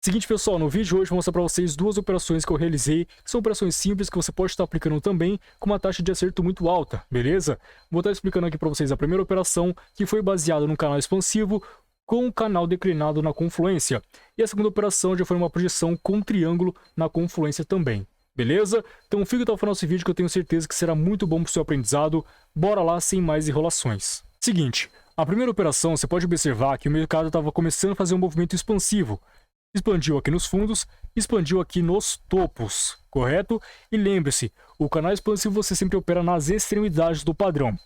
Seguinte, pessoal, no vídeo de hoje eu vou mostrar para vocês duas operações que eu realizei, que são operações simples que você pode estar aplicando também com uma taxa de acerto muito alta, beleza? Vou estar explicando aqui para vocês a primeira operação, que foi baseada no canal expansivo com o canal declinado na confluência. E a segunda operação já foi uma projeção com triângulo na confluência também, beleza? Então fica até o final desse vídeo que eu tenho certeza que será muito bom para o seu aprendizado. Bora lá, sem mais enrolações. Seguinte, a primeira operação você pode observar que o mercado estava começando a fazer um movimento expansivo. Expandiu aqui nos fundos, expandiu aqui nos topos, correto? E lembre-se, o canal expansivo você sempre opera nas extremidades do padrão.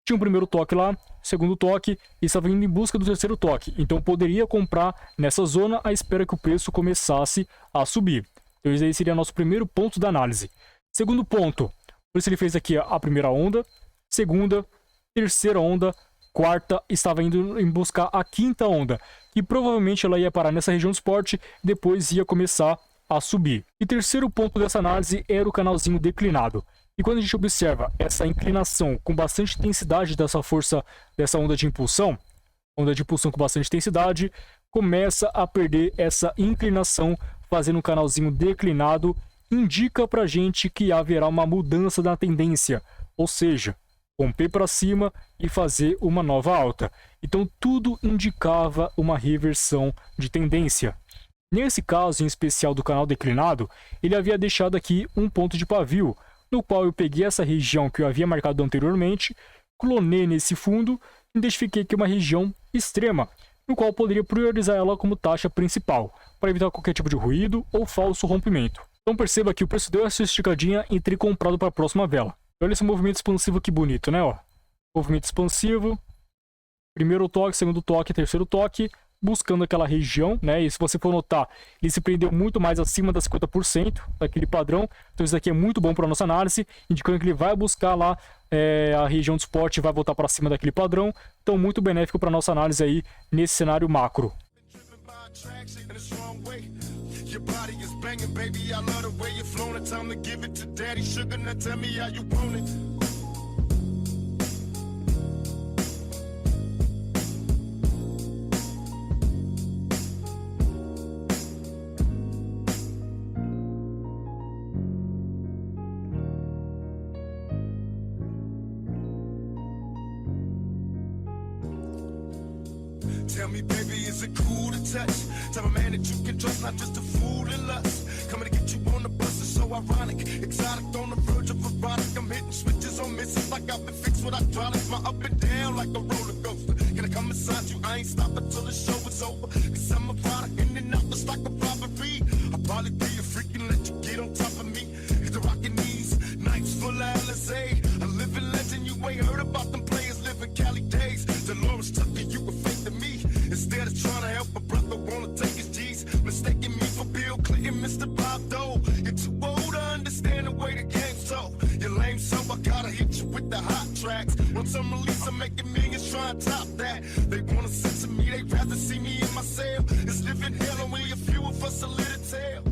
Tinha um primeiro toque lá, segundo toque, e estava indo em busca do terceiro toque. Então poderia comprar nessa zona à espera que o preço começasse a subir. Então esse aí seria nosso primeiro ponto da análise. Segundo ponto, por isso ele fez aqui a primeira onda, segunda, terceira onda, quarta, estava indo em buscar a quinta onda, que provavelmente ela ia parar nessa região de suporte e depois ia começar a subir. E terceiro ponto dessa análise era o canalzinho declinado. E quando a gente observa essa inclinação com bastante intensidade dessa força, dessa onda de impulsão com bastante intensidade, começa a perder essa inclinação, fazendo um canalzinho declinado, indica pra gente que haverá uma mudança na tendência, ou seja, romper para cima e fazer uma nova alta. Então tudo indicava uma reversão de tendência. Nesse caso em especial do canal declinado, ele havia deixado aqui um ponto de pavio, no qual eu peguei essa região que eu havia marcado anteriormente, clonei nesse fundo e identifiquei aqui uma região extrema, no qual eu poderia priorizar ela como taxa principal, para evitar qualquer tipo de ruído ou falso rompimento. Então perceba que o preço deu essa esticadinha e ter comprado para a próxima vela. Olha esse movimento expansivo que bonito, né? Ó, movimento expansivo, primeiro toque, segundo toque, terceiro toque, buscando aquela região, né? E se você for notar, ele se prendeu muito mais acima das 50% daquele padrão. Então isso aqui é muito bom para a nossa análise, indicando que ele vai buscar lá a região de suporte e vai voltar para cima daquele padrão. Então muito benéfico para a nossa análise aí nesse cenário macro. Your body is banging, baby, I love the way you're flowing. It's time to give it to daddy sugar. Now tell me how you want it. Tell me, baby, is it cool to touch? Tell a man that you can trust, not just a fool in lust. Coming to get you on the bus is so ironic. Exotic on the verge of erotic. I'm hitting switches on misses like I've been fixed with hydraulics. My up and down like a roller coaster. Can I come inside you? I ain't stopping till the show is over. Cause I'm a product in and out just like a robbery. I'll probably be a freak and let you get on top of me. Hit the rockin' knees, nights full of LSA. A living legend, you ain't heard about them players living Cali days. Dolores Tucker, you were fake to me. Instead of trying to help a brother, wanna take his G's. Mistaking me for Bill Clinton, Mr. Bob Dole. You're too old to understand the way the game's so. You're lame, so I gotta hit you with the hot tracks. Once I'm released, I'm making millions, trying to top that. They wanna censor me, they'd rather see me in my cell. It's living hell, only a few of us are lit a tale.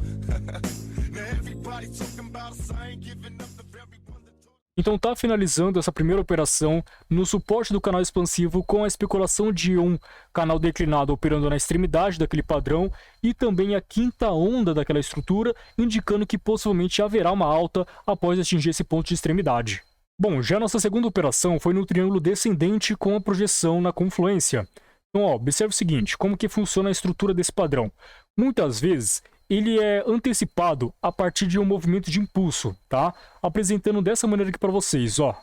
Now everybody talking about us, I ain't giving up the very one that told. Então tá finalizando essa primeira operação no suporte do canal expansivo com a especulação de um canal declinado operando na extremidade daquele padrão e também a quinta onda daquela estrutura, indicando que possivelmente haverá uma alta após atingir esse ponto de extremidade. Bom, já nossa segunda operação foi no triângulo descendente com a projeção na confluência. Então, ó, observe o seguinte, como que funciona a estrutura desse padrão. Muitas vezes ele é antecipado a partir de um movimento de impulso, tá? Apresentando dessa maneira aqui para vocês, ó.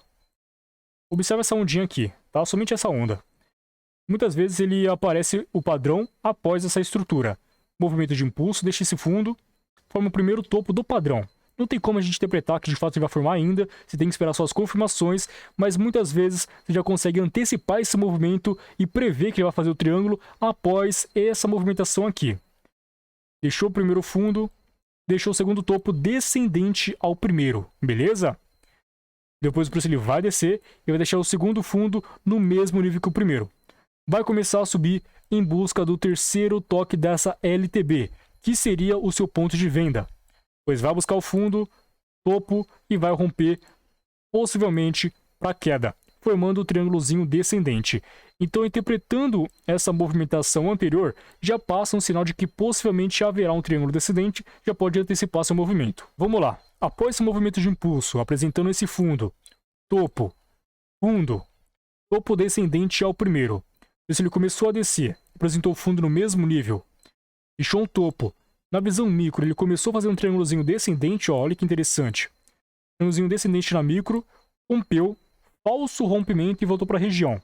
Observe essa ondinha aqui, tá? Somente essa onda. Muitas vezes ele aparece o padrão após essa estrutura. Movimento de impulso, deixa esse fundo, forma o primeiro topo do padrão. Não tem como a gente interpretar que de fato ele vai formar ainda, você tem que esperar só as confirmações, mas muitas vezes você já consegue antecipar esse movimento e prever que ele vai fazer o triângulo após essa movimentação aqui. Deixou o primeiro fundo, deixou o segundo topo descendente ao primeiro, beleza? Depois o preço ele vai descer e vai deixar o segundo fundo no mesmo nível que o primeiro. Vai começar a subir em busca do terceiro toque dessa LTB, que seria o seu ponto de venda. Pois vai buscar o fundo, topo e vai romper possivelmente para queda, formando o triângulozinho descendente. Então, interpretando essa movimentação anterior, já passa um sinal de que possivelmente haverá um triângulo descendente, já pode antecipar seu movimento. Vamos lá. Após esse movimento de impulso, apresentando esse fundo, topo, fundo, topo descendente ao primeiro. Se ele começou a descer, apresentou o fundo no mesmo nível, fechou um topo. Na visão micro, ele começou a fazer um triângulozinho descendente, ó, olha que interessante. Triângulozinho descendente na micro, rompeu, falso rompimento e voltou para a região.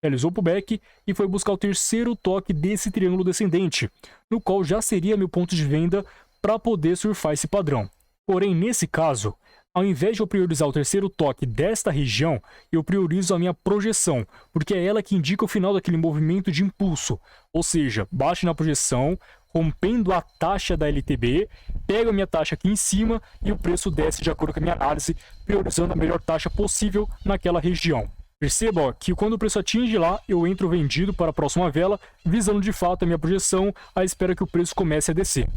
Realizou o pullback e foi buscar o terceiro toque desse triângulo descendente, no qual já seria meu ponto de venda para poder surfar esse padrão. Porém, nesse caso, ao invés de eu priorizar o terceiro toque desta região, eu priorizo a minha projeção, porque é ela que indica o final daquele movimento de impulso. Ou seja, bate na projeção, rompendo a taxa da LTB, pego a minha taxa aqui em cima e o preço desce de acordo com a minha análise, priorizando a melhor taxa possível naquela região. Perceba, ó, que quando o preço atinge lá, eu entro vendido para a próxima vela, visando de fato a minha projeção, à espera que o preço comece a descer.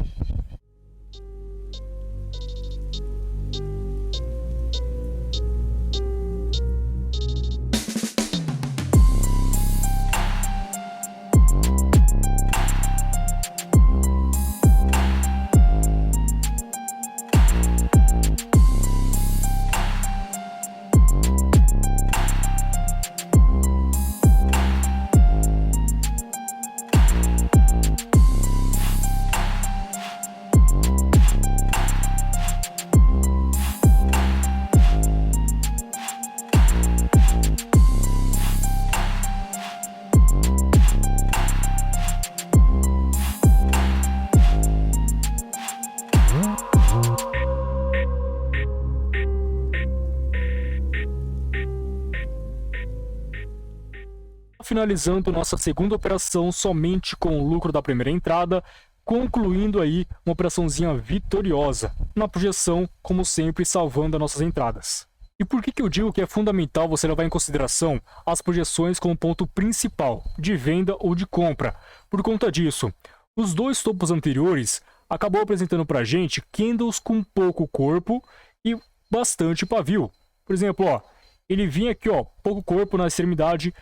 Finalizando nossa segunda operação somente com o lucro da primeira entrada, concluindo aí uma operaçãozinha vitoriosa, na projeção, como sempre, salvando as nossas entradas. E por que eu digo que é fundamental você levar em consideração as projeções como ponto principal de venda ou de compra? Por conta disso, os dois topos anteriores acabou apresentando para a gente candles com pouco corpo e bastante pavio. Por exemplo, ó, ele vinha aqui, ó, pouco corpo na extremidade,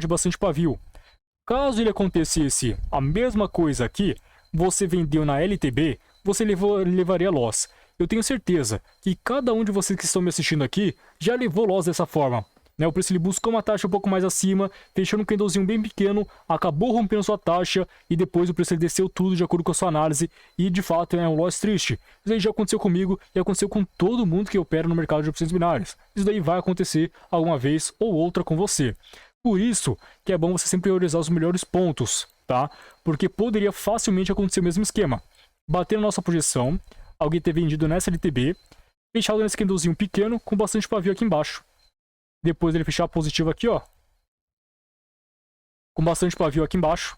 bastante pavio. Caso ele acontecesse a mesma coisa aqui, você vendeu na LTB, você levaria loss. Eu tenho certeza que cada um de vocês que estão me assistindo aqui já levou loss dessa forma. Né? O preço ele buscou uma taxa um pouco mais acima, fechando um candlezinho bem pequeno, acabou rompendo sua taxa e depois o preço ele desceu tudo de acordo com a sua análise e de fato é um loss triste. Isso aí já aconteceu comigo e aconteceu com todo mundo que opera no mercado de opções binárias. Isso daí vai acontecer alguma vez ou outra com você. Por isso que é bom você sempre priorizar os melhores pontos, tá? Porque poderia facilmente acontecer o mesmo esquema. Bater na nossa projeção, alguém ter vendido nessa LTB, fechado nesse candlezinho pequeno com bastante pavio aqui embaixo. Depois ele fechar positivo aqui, ó, com bastante pavio aqui embaixo.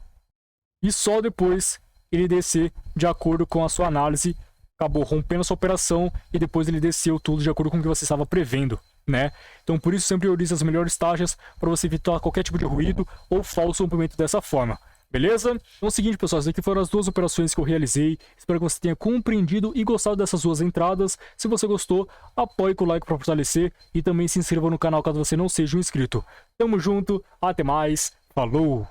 E só depois ele descer de acordo com a sua análise. Acabou rompendo a sua operação e depois ele desceu tudo de acordo com o que você estava prevendo, né? Então por isso sempre priorize as melhores taxas para você evitar qualquer tipo de ruído ou falso rompimento dessa forma. Beleza? Então é o seguinte, pessoal, essas aqui foram as duas operações que eu realizei. Espero que você tenha compreendido e gostado dessas duas entradas. Se você gostou, apoie com o like para fortalecer e também se inscreva no canal caso você não seja um inscrito. Tamo junto, até mais, falou!